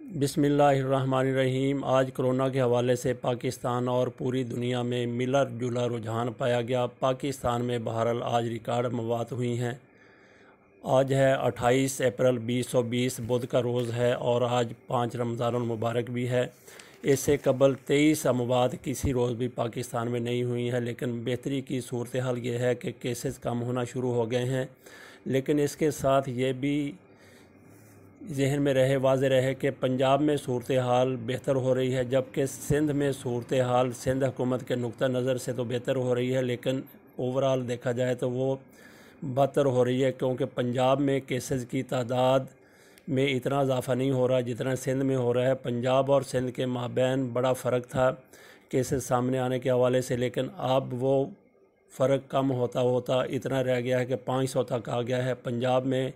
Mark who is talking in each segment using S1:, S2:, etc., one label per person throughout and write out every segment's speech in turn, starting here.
S1: बिस्मिल्लाहिर्रहमानिर्रहीम। आज कोरोना के हवाले से पाकिस्तान और पूरी दुनिया में मिला जुला रुझान पाया गया। पाकिस्तान में बहरहाल आज रिकॉर्ड मौत हुई हैं। आज है 28 अप्रैल 2020 बुध का रोज़ है और आज 5 रमज़ानुल मुबारक भी है। इससे कबल 23 अमवात किसी रोज़ भी पाकिस्तान में नहीं हुई है, लेकिन बेहतरी की सूरत हाल ये है कि केसेस कम होना शुरू हो गए हैं। लेकिन इसके साथ ये भी जहन में रहे, वाज़े रहे कि पंजाब में सूरत हाल बेहतर हो रही है, जबकि सिंध में सूरत हाल सिंध हुकूमत के नुक्ता नज़र से तो बेहतर हो रही है, लेकिन ओवरऑल देखा जाए तो वो बदतर हो रही है, क्योंकि पंजाब में केसेस की तादाद में इतना इजाफा नहीं हो रहा जितना सिंध में हो रहा है। पंजाब और सिंध के माबैन बड़ा फ़र्क था केसेस सामने आने के हवाले से, लेकिन अब वो फ़र्क कम होता होता इतना रह गया है कि 500 तक आ गया है। पंजाब में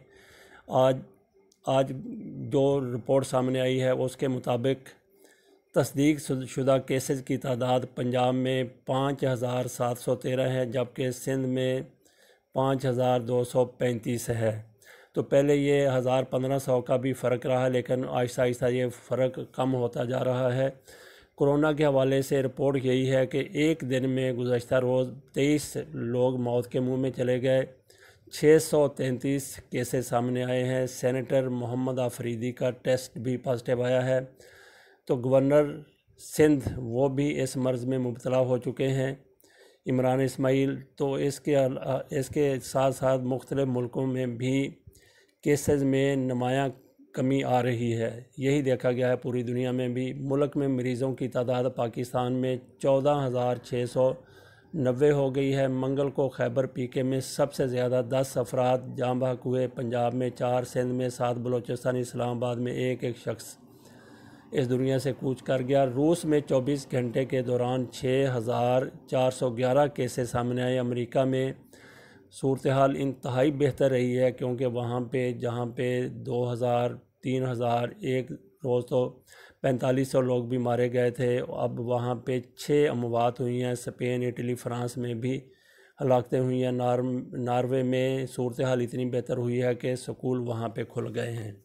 S1: आज जो रिपोर्ट सामने आई है उसके मुताबिक तस्दीक शुदा केसेस की तादाद पंजाब में 5713 है, जबकि सिंध में 5235 है। तो पहले ये 1500 का भी फ़र्क रहा, लेकिन आहिस्ता आहिस्ता ये फ़र्क कम होता जा रहा है। कोरोना के हवाले से रिपोर्ट यही है कि एक दिन में गुज़श्ता रोज़ 23 लोग मौत के मुंह में चले गए। 633 केसेस सामने आए हैं। सेनेटर मोहम्मद आफरीदी का टेस्ट भी पॉजिटिव आया है। तो गवर्नर सिंध वो भी इस मर्ज़ में मुब्तला हो चुके हैं, इमरान इस्माइल। तो इसके साथ साथ मुख्तलिफ़ मुल्कों में भी केसेस में नुमायाँ कमी आ रही है। यही देखा गया है पूरी दुनिया में भी। मुल्क में मरीज़ों की तादाद पाकिस्तान में 14,690 हो गई है। मंगल को खैबर पीके में सबसे ज़्यादा 10 अफराद जाँ बहक हुए। पंजाब में 4, सिंध में 7, बलोचिस्तान इस्लामाबाद में एक शख्स इस दुनिया से कूच कर गया। रूस में 24 घंटे के दौरान 6,411 केसेस सामने आए। अमेरिका में सूरत हाल इंतहाई बेहतर रही है, क्योंकि वहाँ पे जहाँ पे 2000, 3000 एक रोज़ तो 4500 लोग भी मारे गए थे, अब वहाँ पे 6 अमवात हुई हैं। स्पेन, इटली, फ्रांस में भी हलाकतें हुई हैं। नॉर्वे में सूरत हाल इतनी बेहतर हुई है कि स्कूल वहाँ पे खुल गए हैं।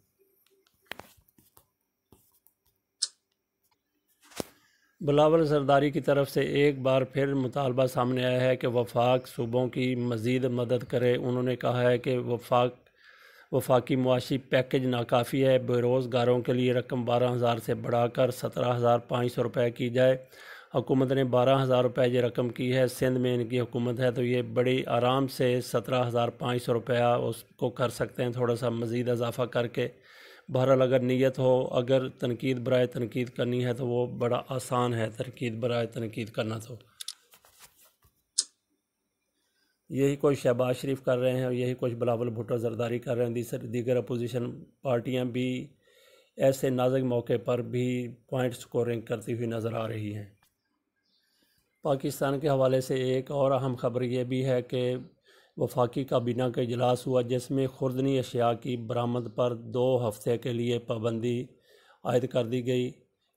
S1: बिलावल जरदारी की तरफ से एक बार फिर मुतालबा सामने आया है कि वफाक सूबों की मज़ीद मदद करे। उन्होंने कहा है कि वफाकी मुआशी पैकेज नाकाफ़ी है। बेरोज़गारों के लिए रकम 12,000 से बढ़ाकर 17,500 रुपये की जाए। हुकूमत ने 12,000 रुपये ये रकम की है। सिंध में इनकी हुकूमत है तो ये बड़ी आराम से 17,500 रुपया उसको कर सकते हैं, थोड़ा सा मज़ीद इजाफ़ा करके। बहरहाल अगर नीयत हो, अगर तनकीद बराए तनकीद करनी है तो वो बड़ा आसान है तनकीद बराए तनकीद करना। तो यही कुछ शहबाज शरीफ कर रहे हैं और यही कुछ बिलावल भुट्टो जरदारी कर रहे हैं। दीगर अपोजिशन पार्टियां भी ऐसे नाजुक मौके पर भी पॉइंट स्कोरिंग करती हुई नज़र आ रही हैं। पाकिस्तान के हवाले से एक और अहम खबर ये भी है कि वफाकी काबीना का इजलास हुआ, जिसमें खुर्दनी अशिया की बरामद पर 2 हफ्ते के लिए पाबंदी आयद कर दी गई।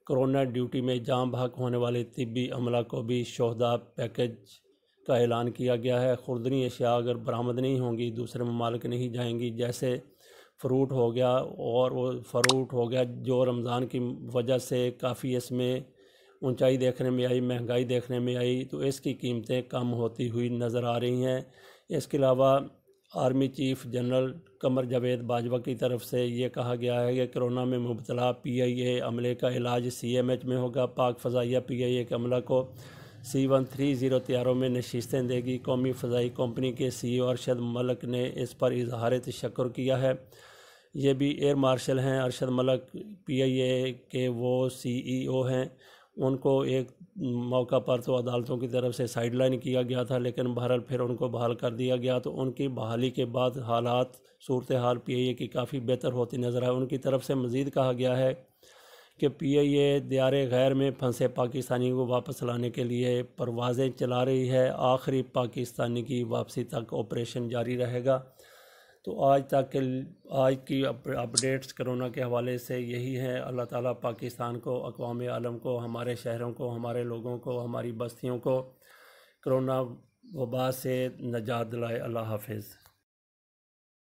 S1: कोरोना ड्यूटी में जाँ बहक होने वाले तिब्बी अमला को भी शोहदा पैकेज का ऐलान किया गया है। खुर्दनी अशिया अगर बरामद नहीं होंगी, दूसरे ममालिक नहीं जाएंगी, जैसे फ़रूट हो गया, और वो फ़रूट हो गया जो रमज़ान की वजह से काफ़ी इसमें ऊंचाई देखने में आई, महंगाई देखने में आई, तो इसकी कीमतें कम होती हुई नज़र आ रही हैं। इसके अलावा army chief general Qamar Javed Bajwa की तरफ से ये कहा गया है कि कोरोना में मुब्तला PIA अमले का इलाज CMH में होगा। पाक फ़ज़ाइया PIA के अमला को C-130 तैयारों में नशिस्तें देगी। कौमी फ़ज़ाई कंपनी के CEO अरशद मलक ने इस पर इजहार तशक्कुर किया है। ये भी एयर मार्शल हैं। अरशद मलक PIA के वो CEO हैं। उनको एक मौका पर तो अदालतों की तरफ से साइडलाइन किया गया था, लेकिन बहरहाल फिर उनको बहाल कर दिया गया। तो उनकी बहाली के बाद हालात सूरत हाल PIA की काफ़ी बेहतर होती नज़र आए। उनकी तरफ से मज़ीद कहा गया है कि PIA दियारे गैर में फंसे पाकिस्तानियों को वापस लाने के लिए परवाज़ें चला रही है। आखिरी पाकिस्तानी की वापसी तक ऑपरेशन जारी रहेगा। तो आज की अपडेट्स कोरोना के हवाले से यही हैं। अल्लाह ताला पाकिस्तान को, अक़वाम आलम को, हमारे शहरों को, हमारे लोगों को, हमारी बस्तियों को कोरोना वबा से निजात दिलाए। अल्लाह हाफ़िज़।